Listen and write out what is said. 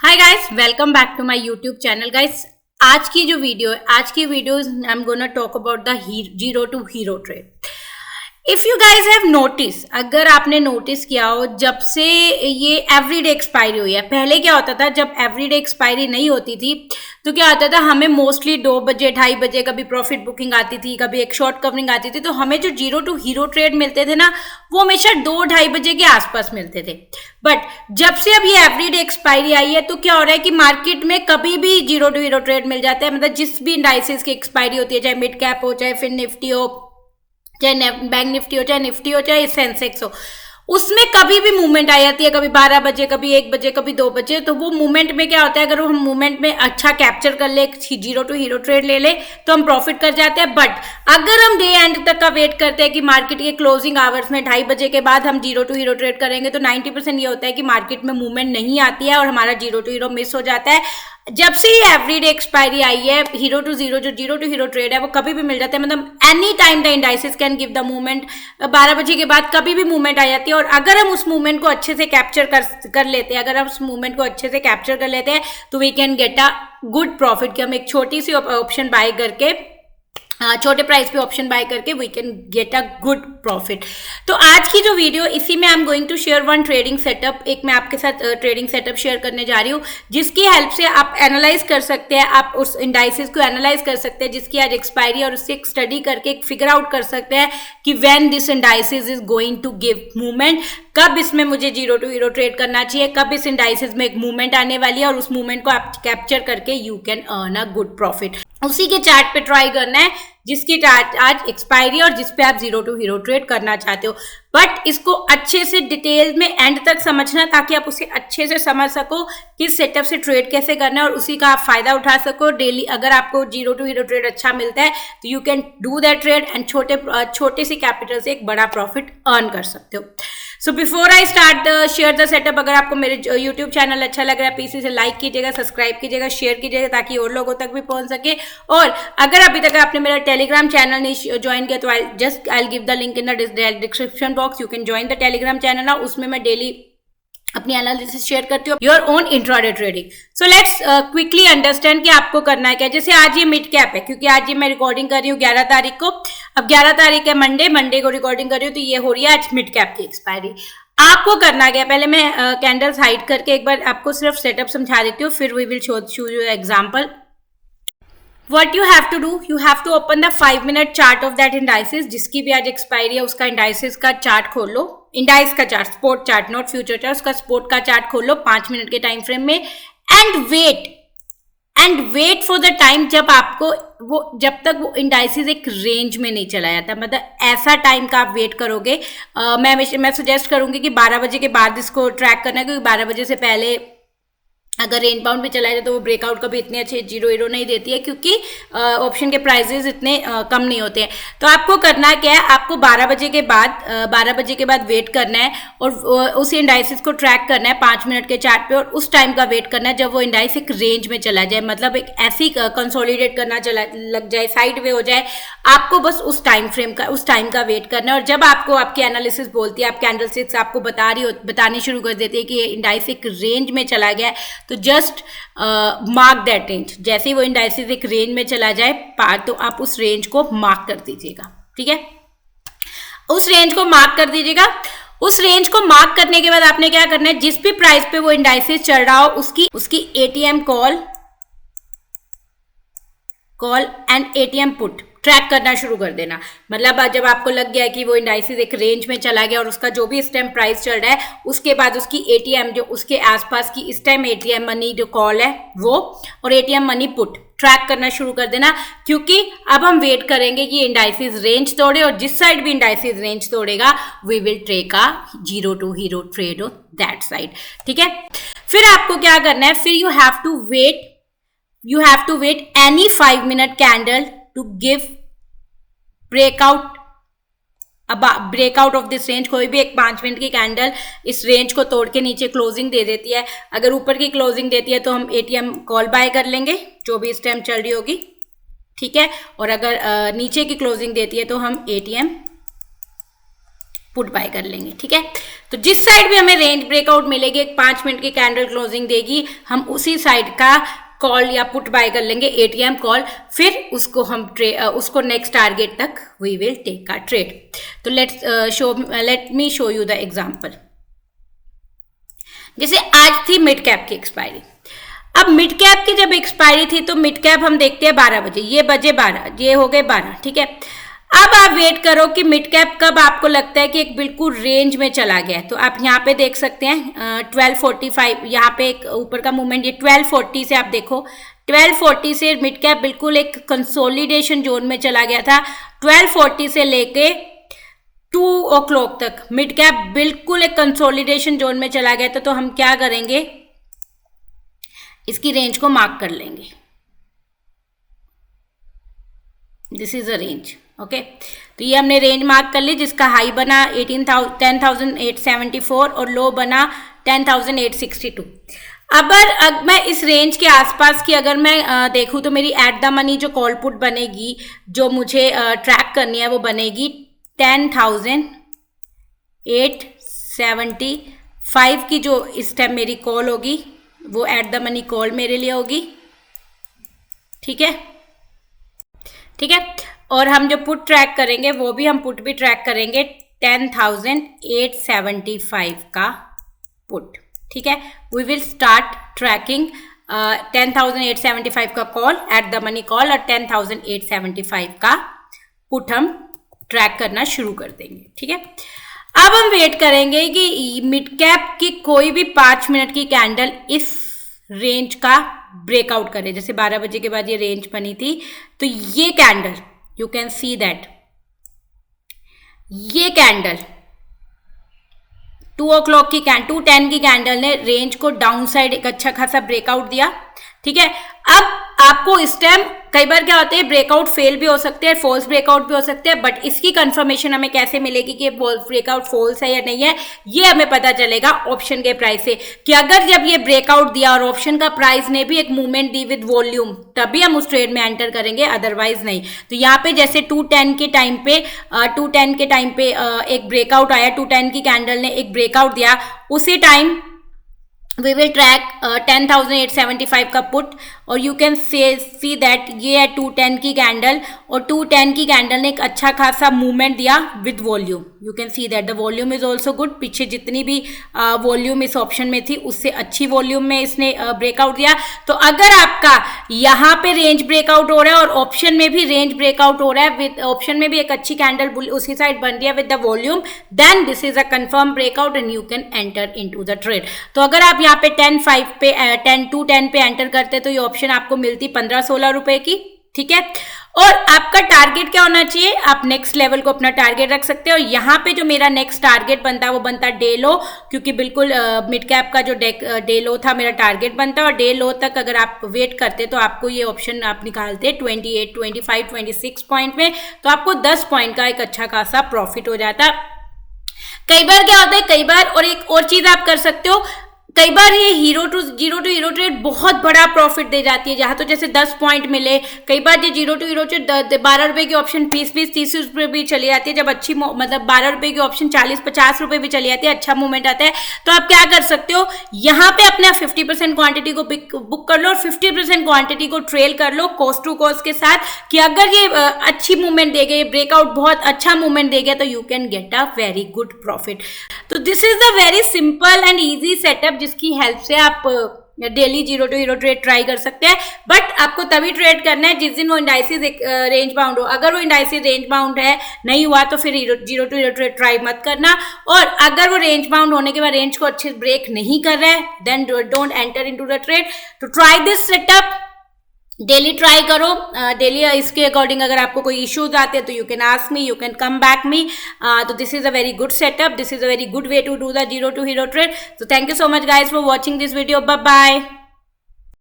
Hi guys, welcome back to my YouTube channel. Guys, आज की जो वीडियो है, आज की video I am gonna talk about the zero to hero trade. If you guys have notice, अगर आपने notice किया हो, जब से ये एवरीडे एक्सपायरी हुई है, पहले क्या होता था जब एवरीडे एक्सपायरी नहीं होती थी तो क्या होता था, हमें मोस्टली 2 बजे 2:30 बजे कभी प्रॉफिट बुकिंग आती थी, कभी एक शॉर्ट कवरिंग आती थी, तो हमें जो जीरो टू हीरो ट्रेड मिलते थे ना, वो हमेशा 2-2:30 बजे के आसपास मिलते थे। बट जब से अब ये एवरीडे एक्सपायरी आई है तो क्या हो रहा है कि मार्केट में कभी भी जीरो टू हीरो ट्रेड मिल जाता है। मतलब जिस भी इंडाइसेस की एक्सपायरी होती है, चाहे मिड कैप हो, चाहे फिन निफ्टी हो, चाहे बैंक निफ्टी हो, चाहे निफ्टी हो, चाहे सेंसेक्स हो, उसमें कभी भी मूवमेंट आ जाती है। कभी 12 बजे, कभी 1 बजे, कभी 2 बजे। तो वो मूवमेंट में क्या होता है, अगर हम मूवमेंट में अच्छा कैप्चर कर ले, जीरो टू हीरो ट्रेड ले ले, तो हम प्रॉफिट कर जाते हैं। बट अगर हम डे एंड तक का वेट करते हैं कि मार्केट के क्लोजिंग आवर्स में 2:30 बजे के बाद हम जीरो टू हीरो ट्रेड करेंगे, तो 90% ये होता है कि मार्केट में मूवमेंट नहीं आती है और हमारा जीरो टू हीरो मिस हो जाता है। जब से ये एवरीडे एक्सपायरी आई है, जीरो टू हीरो ट्रेड है, वो कभी भी मिल जाता है। मतलब any time the indices can give the movement. 12 बजे के बाद कभी भी मूवमेंट आ जाती है, और अगर हम उस मूवमेंट को अच्छे से कैप्चर कर लेते हैं, अगर हम उस मूवमेंट को अच्छे से कैप्चर कर लेते हैं, तो we can get a good profit. कि हम एक छोटी सी ऑप्शन बाय करके, छोटे प्राइस पे ऑप्शन बाय करके we can get a good profit. तो आज की जो वीडियो, इसी में I am going to share one trading setup. एक मैं आपके साथ ट्रेडिंग सेटअप शेयर करने जा रही हूँ, जिसकी हेल्प से आप एनालाइज कर सकते हैं, आप उस इंडाइसेस को एनालाइज कर सकते हैं जिसकी आज एक्सपायरी, और उससे एक स्टडी करके एक फिगर आउट कर सकते हैं कि when this indices is going to give movement, कब इसमें मुझे जीरो टू हीरो ट्रेड करना चाहिए, कब इस इंडाइसेस में एक मूवमेंट आने वाली है, और उस मूवमेंट को आप कैप्चर करके you can earn a good profit. उसी के चार्ट पे ट्राई करना है जिसकी चार्ट आज एक्सपायरी और जिस पे आप जीरो टू हीरो ट्रेड करना चाहते हो। बट इसको अच्छे से डिटेल में एंड तक समझना, ताकि आप उसे अच्छे से समझ सको किस सेटअप से ट्रेड कैसे करना है और उसी का आप फायदा उठा सको डेली। अगर आपको जीरो टू हीरो ट्रेड अच्छा मिलता है तो you can do that trade and छोटे से कैपिटल से एक बड़ा प्रॉफिट अर्न कर सकते हो। So before I start share the setup, अगर आपको मेरे यूट्यूब चैनल अच्छा लग रहा है, प्लीज इसे लाइक कीजिएगा, सब्सक्राइब कीजिएगा, शेयर कीजिएगा, ताकि और लोगों तक भी पहुंच सके। और अगर अभी तक आपने मेरा टेलीग्राम चैनल नहीं ज्वाइन किया तो I give the link in the description box. You can join the Telegram channel ना, उसमें मैं डेली अपनी एनालिसिस शेयर करती हूँ, your own intraday trading. So let's quickly understand कि आपको करना है क्या। जैसे आज ये मिड कैप है, क्योंकि आज ये मैं रिकॉर्डिंग कर रही हूँ 11 तारीख को। अब 11 तारीख है मंडे को रिकॉर्डिंग कर रही हूँ, तो ये हो रही है आज मिड कैप की एक्सपायरी। आपको करना क्या, पहले मैं कैंडल्स हाइड करके एक बार आपको सिर्फ सेटअप समझा देती हूँ, फिर we will show you example. What you have to do, you have to open the 5-minute chart of that indices, जिसकी भी आज एक्सपायरी है उसका इंडाइसेस का चार्ट खोल लो। इंडाइस का chart, spot chart, not future chart, उसका स्पोर्ट का चार्ट खोल लो 5 मिनट के टाइम फ्रेम में। And wait for the time जब आपको जब तक वो इंडाइसेस एक रेंज में नहीं चला जाता। मतलब ऐसा टाइम का आप वेट करोगे। मैं सजेस्ट करूंगी कि 12 बजे के बाद इसको ट्रैक करना है, क्योंकि 12 बजे से पहले अगर रेंज बाउंड पे चला जाए तो वो ब्रेकआउट कभी इतने अच्छे जीरो हीरो नहीं देती है, क्योंकि ऑप्शन के प्राइजेस इतने कम नहीं होते हैं। तो आपको करना क्या है, आपको 12 बजे के बाद वेट करना है और उस इंडाइसेस को ट्रैक करना है 5 मिनट के चार्ट पे, और उस टाइम का वेट करना है जब वो इंडाइस एक रेंज में चला जाए। मतलब एक ऐसी कंसोलिडेट करना लग जाए, साइड वे हो जाए। आपको बस उस टाइम का वेट करना है। और जब आपको आपकी एनालिसिस बोलती है, आप कैंडलस्टिक्स आपको बतानी शुरू कर देती है कि ये इंडाइस एक रेंज में चला गया है, तो जस्ट मार्क दैट रेंज। जैसे ही वो इंडाइसेस एक रेंज में चला जाए तो आप उस रेंज को मार्क कर दीजिएगा। ठीक है, उस रेंज को मार्क कर दीजिएगा। उस रेंज को मार्क करने के बाद आपने क्या करना है, जिस भी प्राइस पे वो इंडाइसेस चल रहा हो उसकी ATM call and ATM put track करना शुरू कर देना। मतलब जब आपको लग गया कि वो इंडाइसेस एक रेंज में चला गया और उसका जो भी इस टाइम प्राइस चल रहा है, उसके बाद उसकी एटीएम जो उसके आसपास की इस टाइम एटीएम मनी जो कॉल है वो, और एटीएम मनी पुट ट्रैक करना शुरू कर देना। क्योंकि अब हम वेट करेंगे कि इंडाइसेस रेंज तोड़े, और जिस साइड भी इंडाइसेस रेंज तोड़ेगा we will take a zero to hero trade on that side. ठीक है, फिर आपको क्या करना है, फिर you have to wait any 5-minute candle to give breakout of this range। कोई भी एक 5 मिनट की कैंडल इस रेंज को तोड़ के नीचे क्लोजिंग दे देती है। अगर ऊपर की क्लोजिंग देती है तो हम एटीएम कॉल बाय कर लेंगे जो भी इस टाइम चल रही होगी। ठीक है, और अगर नीचे की क्लोजिंग देती है तो हम एटीएम पुट बाय कर लेंगे। ठीक है, तो जिस साइड भी हमें रेंज ब्रेकआउट मिलेगी, एक 5 मिनट की कैंडल क्लोजिंग देगी, हम उसी साइड का कॉल या पुट बाय कर लेंगे, एटीएम कॉल, फिर उसको हम उसको नेक्स्ट टारगेट तक वी विल टेक का ट्रेड। तो let me show you the example. जैसे आज थी मिड कैप की एक्सपायरी। अब मिड कैप की जब एक्सपायरी थी तो मिड कैप हम देखते हैं 12 बजे, ये बजे 12, ये हो गए 12, ठीक है। अब आप वेट करो कि मिड कैप कब आपको लगता है कि एक बिल्कुल रेंज में चला गया है। तो आप यहाँ पे देख सकते हैं 1245, यहाँ पे एक ऊपर का मूवमेंट, ये 1240 से आप देखो, 1240 से मिड कैप बिल्कुल एक कंसोलिडेशन जोन में चला गया था। 1240 से लेके 2 o'clock तक मिड कैप बिल्कुल एक कंसोलिडेशन जोन में चला गया था। तो हम क्या करेंगे, इसकी रेंज को मार्क कर लेंगे। This is a range, okay. तो ये हमने रेंज मार्क कर ली, जिसका हाई बना 10,874 और लो बना 10,862। अब मैं इस रेंज के आसपास की अगर मैं देखूं तो मेरी एट द मनी जो कॉल पुट बनेगी, जो मुझे ट्रैक करनी है, वो बनेगी 10,875 की, जो इस टाइम मेरी कॉल होगी वो एट द मनी कॉल मेरे लिए होगी, ठीक है, ठीक है। और हम जो पुट ट्रैक करेंगे वो भी हम पुट भी ट्रैक करेंगे 10,875 का पुट, ठीक है। वी विल स्टार्ट ट्रैकिंग 10,875 का call at the money call और 10,875 का पुट हम ट्रैक करना शुरू कर देंगे, ठीक है। अब हम वेट करेंगे कि मिड कैप की कोई भी 5 मिनट की कैंडल इस रेंज का ब्रेकआउट करे। जैसे 12 बजे के बाद ये रेंज बनी थी, तो ये candle you can see that ये कैंडल 2 o'clock की 2:10 की कैंडल ने रेंज को डाउन साइड एक अच्छा खासा ब्रेकआउट दिया, ठीक है। अब आपको इस टाइम कई बार क्या होता है, ब्रेकआउट फेल भी हो सकते हैं, फॉल्स ब्रेकआउट भी हो सकते हैं, बट इसकी कंफर्मेशन हमें कैसे मिलेगी कि ब्रेकआउट फॉल्स है या नहीं है, ये हमें पता चलेगा ऑप्शन के प्राइस से, कि अगर जब ये ब्रेकआउट दिया और ऑप्शन का प्राइस ने भी एक मूवमेंट दी विद वॉल्यूम, तभी हम उस ट्रेड में एंटर करेंगे, अदरवाइज नहीं। तो यहाँ पे जैसे 2:10 के टाइम पे एक ब्रेकआउट आया, 2:10 की कैंडल ने एक ब्रेकआउट दिया, उसी टाइम we will track 10,875 का पुट, और यू कैन सी दैट ये है 2:10 की कैंडल, और 2:10 की कैंडल ने एक अच्छा खासा मूवमेंट दिया with volume. You can see that the volume is also good. पीछे जितनी भी वॉल्यूम इस ऑप्शन में थी उससे अच्छी वॉल्यूम में इसने ब्रेकआउट दिया। तो अगर आपका यहाँ पे रेंज ब्रेकआउट हो रहा है और ऑप्शन में भी रेंज ब्रेकआउट हो रहा है, विद ऑप्शन में भी एक अच्छी कैंडल उसी साइड बन रही है with the volume, then this is a confirm breakout and you can enter into the trade. तो अगर आप यहाँ पे 10:05 पे 2:10 पे एंटर करते तो ये ऑप्शन आपको मिलती 15-16 रुपए की, ठीक है। और आपका टारगेट क्या होना चाहिए, आप नेक्स्ट लेवल को अपना टारगेट रख सकते हो। और यहाँ पे जो मेरा नेक्स्ट टारगेट बनता है वो बनता है डे लो, क्योंकि बिल्कुल मिड कैप का जो डे लो था मेरा टारगेट बनता है, और डे लो तक अगर आप वेट करते तो आपको ये ऑप्शन आप निकालते 28, 25, 26 पॉइंट में, तो आपको 10 पॉइंट का एक अच्छा खासा प्रॉफिट हो जाता। कई बार क्या होता है, कई बार और एक और चीज आप कर सकते हो, कई बार ये जीरो टू हीरो ट्रेड बहुत बड़ा प्रॉफिट दे जाती है, जहां तो जैसे 10 पॉइंट मिले। कई बार ये जीरो टू हीरो ट्रेड 12 रुपए की ऑप्शन 20-30 रुपए भी चली जाती है, जब अच्छी मतलब 12 रुपए की ऑप्शन 40-50 रुपए भी चली जाती है, अच्छा मूवमेंट आता है। तो आप क्या कर सकते हो, यहाँ पे अपने 50% क्वांटिटी को बुक कर लो और 50% क्वांटिटी को ट्रेल कर लो कॉस्ट टू कॉस्ट के साथ, कि अगर ये अच्छी मूवमेंट देगा, ये ब्रेकआउट बहुत अच्छा मूवमेंट देगा, तो you can get a very good profit. तो this is the very simple and easy setup, जिसकी हेल्प से आप daily zero to hero trade try कर सकते हैं। बट आपको तभी ट्रेड करना है जिस दिन वो इंडाइसिस रेंज बाउंड हो। अगर वो इंडाइसिस रेंज बाउंड है नहीं हुआ तो फिर zero to hero trade try मत करना। और अगर वो रेंज बाउंड होने के बाद रेंज को अच्छे ब्रेक नहीं कर रहा है, then don't enter into the trade. तो try this setup, daily try करो, डेली इसके अकॉर्डिंग अगर आपको कोई इश्यूज आते हैं तो you can ask me, you can come back me. तो this is a very good setup, this is a very good way to do the zero to hero trade. So thank you so much guys for watching this video. Bye bye.